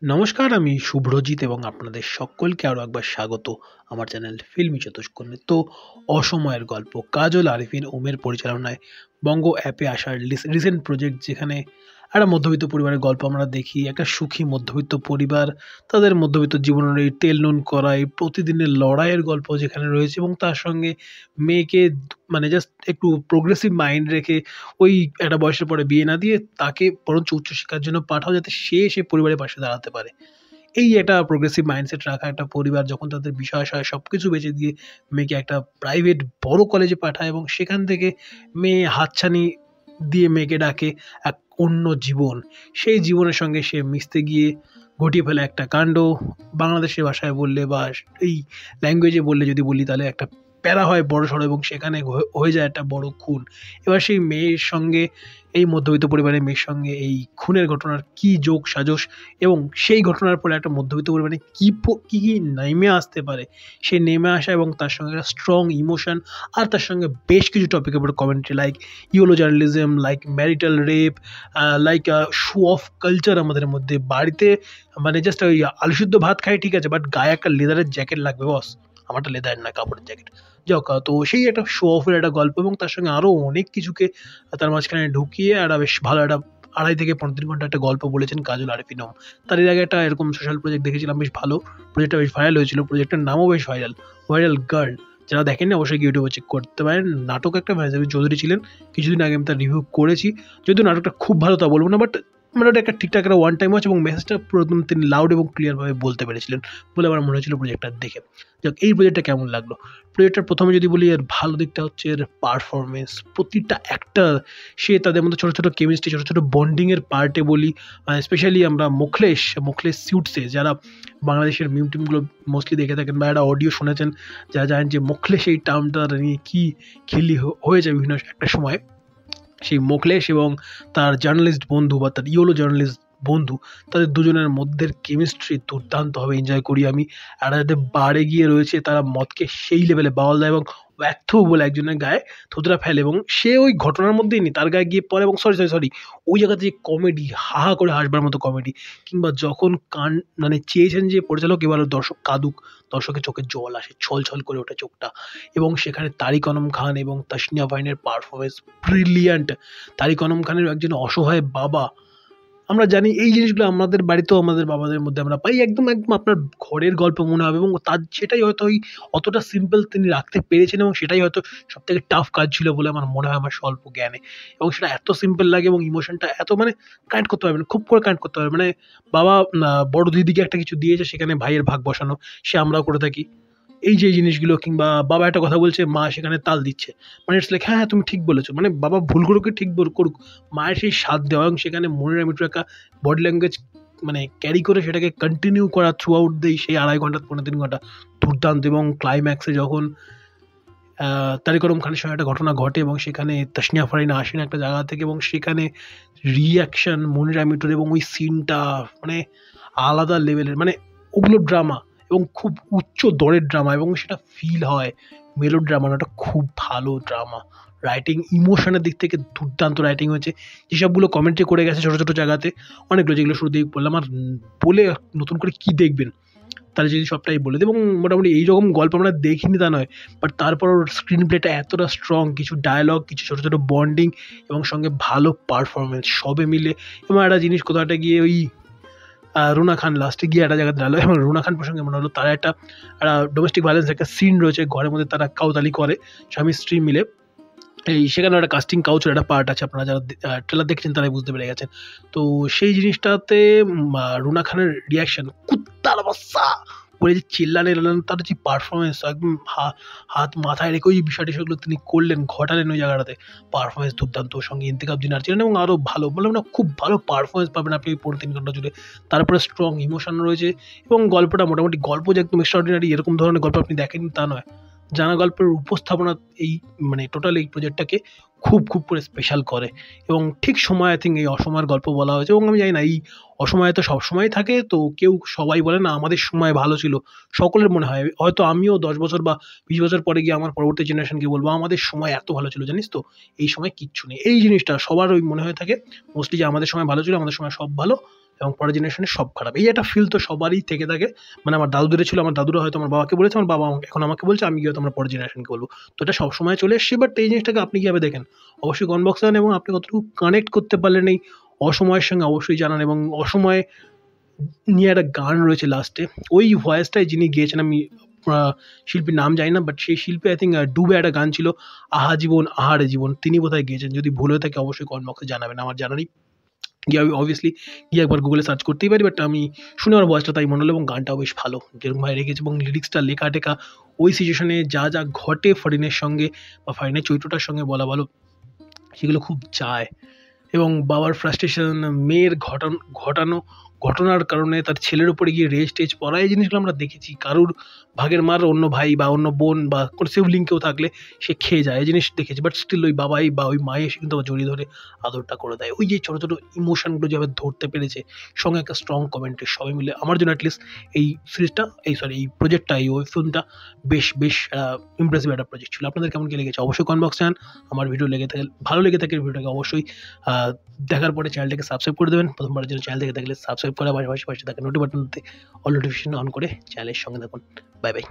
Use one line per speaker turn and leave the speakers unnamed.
নমস্কার, আমি শুভ্রজিৎ এবং আপনাদের সকলকে আরও একবার স্বাগত আমার চ্যানেল ফিল্মি চতুষ্কোণে। তো অসময়ের গল্প কাজল আরিফিন ওমের পরিচালনায় বঙ্গ অ্যাপে আসার রিসেন্ট প্রজেক্ট, যেখানে একটা মধ্যবিত্ত পরিবারের গল্প আমরা দেখি। একটা সুখী মধ্যবিত্ত পরিবার, তাদের মধ্যবিত্ত জীবনের এই তেল নুন করা এই প্রতিদিনের লড়াইয়ের গল্প যেখানে রয়েছে, এবং তার সঙ্গে মেয়েকে মানে জাস্ট একটু প্রোগ্রেসিভ মাইন্ড রেখে ওই একটা বয়সের পরে বিয়ে না দিয়ে তাকে বরঞ্চ উচ্চশিক্ষার জন্য পাঠাও, যাতে সে পরিবারের পাশে দাঁড়াতে পারে। এই একটা প্রোগ্রেসিভ মাইন্ডসেট রাখা একটা পরিবার যখন তাদের বিষয়-আশয় সবকিছু বেচে দিয়ে মেয়েকে একটা প্রাইভেট বড় কলেজে পাঠায়, এবং সেখান থেকে মেয়ে হাতছানি দিয়ে মেয়েকে ডাকে এক অন্য জীবন। সেই জীবনের সঙ্গে সে মিশতে গিয়ে ঘটিয়ে ফেলে একটা কাণ্ড। বাংলাদেশের ভাষায় বললে বা এই ল্যাঙ্গুয়েজে বললে যদি বলি, তাহলে একটা প্যারা হয় বড়সড়, এবং সেখানে হয়ে যায় একটা বড় খুন। এবার সেই মেয়ের সঙ্গে, এই মধ্যবিত্ত পরিবারের মেয়ের সঙ্গে এই খুনের ঘটনার কী যোগসাজশ, এবং সেই ঘটনার ফলে একটা মধ্যবিত্ত পরিবারে কী নেমে আসতে পারে, সে নেমে আসা, এবং তার সঙ্গে একটা স্ট্রং ইমোশন, আর তার সঙ্গে বেশ কিছু টপিকের উপর commentary, like yellow journalism, like marital rape, like show off culture আমাদের মধ্যে। বাড়িতে মানে জাস্ট ওই আলু সিদ্ধ ভাত খাই ঠিক আছে, বাট গায়ে একটা লেদারের জ্যাকেট লাগবে বস। আমারটা লেদারের না, কাপড়ের জ্যাকেট। যাক, তো সেই একটা শো অফের একটা গল্প, এবং তার সঙ্গে আরও অনেক কিছুকে তার মাঝখানে ঢুকিয়ে একটা বেশ ভালো একটা 2.5 থেকে 3.5 ঘন্টা একটা গল্প বলেছেন কাজল আরিফিন ওম। তার এর আগে একটা এরকম সোশ্যাল প্রজেক্ট দেখেছিলাম, বেশ ভালো। প্রজেক্টটা বেশ ভাইরাল হয়েছিল, প্রজেক্টের নামও বেশ ভাইরাল, ভাইরাল গার্ল। যারা দেখেননি অবশ্যই ইউটিউবে চেক করতে পারেন। নাটক একটা মেহজাবিন চৌধুরী ছিলেন, কিছুদিন আগে আমি তার রিভিউ করেছি। যদিও নাটকটা খুব ভালো তা বলবো না, বাট মানে ওটা একটা ঠিকঠাক একটা ওয়ান টাইম ওয়াচ, এবং মেসেজটা পুরো একদম তিনি লাউড এবং ক্লিয়ারভাবে বলতে পেরেছিলেন বলে আমার মনে হয়েছিল প্রজেক্টটা দেখে। যাক, এই প্রজেক্টটা কেমন লাগলো? প্রজেক্টটার প্রথমে যদি বলি, এর ভালো দিকটা হচ্ছে এর পারফরমেন্স। প্রতিটা অ্যাক্টর, সে তাদের মধ্যে ছোটো ছোটো কেমিস্ট্রি, ছোটো ছোটো বন্ডিংয়ের পার্টে বলি, স্পেশালি আমরা মুখলেশ সিউটসে, যারা বাংলাদেশের মিম টিমগুলো মোস্টলি দেখে থাকেন বা একটা অডিও শুনেছেন, যারা জানেন যে মুখলেশ এই টার্মটা নিয়ে কী খিল্লি হয়েছে বিভিন্ন একটা সময়। সেই মোখলেশ এবং তার জার্নালিস্ট বন্ধু বা তার ইয়োলো জার্নালিস্ট বন্ধু, তাদের দুজনের মধ্যে কেমিস্ট্রি দুর্দান্তভাবে এনজয় করি আমি। আর যাদের বারে গিয়ে রয়েছে, তারা মদকে সেই লেভেলে বাওয়াল দেয়, এবং ব্যর্থ বলে একজনের গায়ে থুতরা ফেলে, এবং সে ওই ঘটনার মধ্যেই নেই, তার গায়ে গিয়ে পড়ে, এবং সরি ওই জায়গাতে যে কমেডি, হা করে হাসবার মতো কমেডি। কিংবা যখন মানে চেয়েছেন যে পরিচালক এবার দর্শক কাঁদুক, দর্শকের চোখে জল আসে, ছল করে ওঠে চোখটা। এবং সেখানে তারিক আনাম খান এবং তাসনিয়া ফারিনের পারফরমেন্স ব্রিলিয়ান্ট। তারিক আনাম খানের একজন অসহায় বাবা, আমরা জানি এই জিনিসগুলো আমাদের বাড়িতেও আমাদের বাবাদের মধ্যে আমরা পাই। একদম আপনার ঘরের গল্প মনে হবে, এবং তার সেটাই হয়তো ওই অতটা সিম্পল তিনি রাখতে পেরেছেন, এবং সেটাই হয়তো সবথেকে টাফ কাজ ছিল বলে আমার মনে হয়, আমার স্বল্প জ্ঞানে। এবং সেটা এত সিম্পল লাগে, এবং ইমোশনটা এত মানে কানেক্ট করতে পারবেন, খুব করে কানেক্ট করতে পারবেন। মানে বাবা বড় দিদিকে একটা কিছু দিয়েছে, সেখানে ভাইয়ের ভাগ বসানো, সে আমরাও করে থাকি এই যে জিনিসগুলো। কিংবা বাবা একটা কথা বলছে, মা সেখানে তাল দিচ্ছে, মানে ইটস লাইক হ্যাঁ তুমি ঠিক বলেছো, মানে বাবা ভুল করুক ঠিক করুক, মায়ের সেই সাথ দেওয়া, এবং সেখানে মনের মিটার একটা বডি ল্যাঙ্গুয়েজ মানে ক্যারি করে সেটাকে কন্টিনিউ করা থ্রু আউট দেই সেই 2.5 ঘন্টা 3.5 ঘন্টা দুর্দান্ত। এবং ক্লাইম্যাক্সে যখন তারিক আনাম খানের সঙ্গে একটা ঘটনা ঘটে, এবং সেখানে তাসনিয়া ফারিন আসেন একটা জায়গা থেকে, এবং সেখানে রিয়াকশন মনিরা মিটুর, এবং ওই সিনটা মানে আলাদা লেভেলের, মানে ওগুলো ড্রামা, এবং খুব উচ্চ দরের ড্রামা, এবং সেটা ফিল হয় মেলো ড্রামা না, ওটা খুব ভালো ড্রামা। রাইটিং, ইমোশনের দিক থেকে দুর্দান্ত রাইটিং হয়েছে। যেসবগুলো কমেন্ট্রি করে গেছে ছোটো ছোটো জায়গাতে, অনেকগুলো যেগুলো শুরুতেই বললাম, আর বলে নতুন করে কি দেখবেন, তাহলে যদি সবটাই বলে দেয়। এবং মোটামুটি এইরকম গল্প আমরা দেখিনি তা নয়, বাট তারপরও স্ক্রিন প্লেটা এতটা স্ট্রং, কিছু ডায়ালগ, কিছু ছোটো ছোটো বন্ডিং, এবং সঙ্গে ভালো পারফরমেন্স সবে মিলে। এবং একটা জিনিস, কোথাও একটা গিয়ে ওই রুনা খান লাস্টে গিয়ে একটা জায়গায় দাঁড়ালো, এবং রুনা খান প্রসঙ্গে মনে হলো, তারা একটা ডোমেস্টিক ভায়োলেন্স একটা সিন রয়েছে ঘরের মধ্যে, তারা কাউতালি করে স্বামী স্ত্রী মিলে। এই সেখানে একটা কাস্টিং কাউচের একটা পার্ট আছে, আপনারা যারা ট্রেলার দেখেছেন তারাই বুঝতে পেরে গেছেন। তো সেই জিনিসটাতে রুনা খানের রিয়াকশন, কুত্তার বাচ্চা বলে যে চিল্লানে, তার যে পারফরমেন্স, একদম হাত মাথায় রেখে ওই বিষয়টি সেগুলো তিনি করলেন, ঘটালেন ওই জায়গাটাতে, পারফরমেন্স দুর্দান্ত। ওর সঙ্গে ইন্তেখাব দিনার ছিলেন, এবং আরও ভালো বললাম না, খুব ভালো পারফরমেন্স পাবেন আপনি ওই 3.5 ঘন্টা জুড়ে। তারপরে স্ট্রং ইমোশন রয়েছে, এবং গল্পটা মোটামুটি গল্প যে একদম এক্সট্রাঅর্ডিনারি এরকম ধরনের গল্প আপনি দেখেননি তা নয়। জানা গল্পের উপস্থাপনা এই মানে টোটাল এই প্রজেক্টটাকে খুব করে স্পেশাল করে। এবং ঠিক সময় আই থিঙ্ক এই অসময়ের গল্প বলা হয়েছে, এবং আমি জানি না এই অসময়ে তো সবসময়ই থাকে, তো সবাই বলে না আমাদের সময় ভালো ছিল, সকলের মনে হয়। হয়তো আমিও 10 বছর বা 20 বছর পরে গিয়ে আমার পরবর্তী জেনারেশনকে বলবো আমাদের সময় এত ভালো ছিল, জানিস তো এই সময় কিচ্ছু নেই। এই জিনিসটা সবার ওই মনে হয়ে থাকে মোস্টলি, যে আমাদের সময় ভালো ছিল, আমাদের সময় সব ভালো, এবং পরের জেনারেশনে সব খারাপ। এই একটা ফিল তো সবারই থেকে থাকে। মানে আমার দাদুদের ছিল, আমার দাদুরা হয়তো আমার বাবাকে বলেছে, আমার বাবা এখন আমাকে বলছে, আমি হয়তো আমার পরের জেনারেশনকে বলবো। তো এটা সবসময় চলে এসছে, বাট এই জিনিসটাকে আপনি কীভাবে দেখেন অবশ্যই কমেন্ট বক্সে জানান, এবং আপনি কতটুকু কানেক্ট করতে পারলেন এই অসময়ের সঙ্গে অবশ্যই জানান। এবং অসময়ে নিয়ে একটা গান রয়েছে লাস্টে, ওই ভয়েসটাই যিনি গিয়েছেন, আমি শিল্পীর নাম জানি না, বাট সেই শিল্পী আই থিঙ্ক ডুবে একটা গান ছিল, আহা জীবন আহারে জীবন, তিনি বোধহয় গিয়েছেন। যদি ভুল হয়ে থাকে অবশ্যই কমেন্ট বক্সে জানাবেন, আমার জানা নেই। গিয়ে আমি অবভিয়াসলি গিয়ে একবার গুগলে সার্চ করতেই পারি, বাট আমি শুনে আমার ভয়েসটা তাই মনে হলো, এবং গানটাও বেশ ভালো যেরকমভাবে রেখেছে, এবং লিরিক্সটা লেখা টেখা ওই সিচুয়েশনে যা যা ঘটে ফরিনের সঙ্গে বা ফরিনের চরিত্রটার সঙ্গে বলা ভালো, সেগুলো খুব যায়। এবং বাবার ফ্রাস্ট্রেশন, মেয়ের ঘটানো ঘটনার কারণে তার ছেলের উপরে গিয়ে রেজ টেজ পড়া, এই জিনিসগুলো আমরা দেখেছি। কারুর ভাগের মার অন্য ভাই বা অন্য বোন বা কোনো সিবলিং কেউ থাকলে সে খেয়ে যায়, এই জিনিস দেখেছি। বাট স্টিল ওই বাবাই বা ওই মাই এসে কিন্তু আবার জড়িয়ে ধরে আদরটা করে দেয়। ওই যে ছোটো ছোটো ইমোশনগুলো যেভাবে ধরতে পেরেছে, সঙ্গে একটা স্ট্রং কমেন্ট্রি, সবাই মিলে আমার জন্য অ্যাটলিস্ট এই সিরিজটা এই প্রজেক্টটা, এই ওয়েব ফিল্মটা বেশ ইমপ্রেসিভ একটা প্রজেক্ট ছিল। আপনাদের কেমন কি লেগেছে অবশ্যই কমেন্ট বক্সে জানান। আমার ভিডিও ভালো লেগে থাকে ভিডিওটাকে অবশ্যই দেখার পরে চ্যানেলটাকে সাবস্ক্রাইব করে দেবেন। প্রথমবারের জন্য চ্যানেল থেকে দেখলে সাবস্ক্রাইব করা, পাশাপাশি থাকা পাশে থাকা নোটি বাটনতে অল নোটিফিকেশন অন করে চ্যানেলের সঙ্গে থাকুন। Bye bye.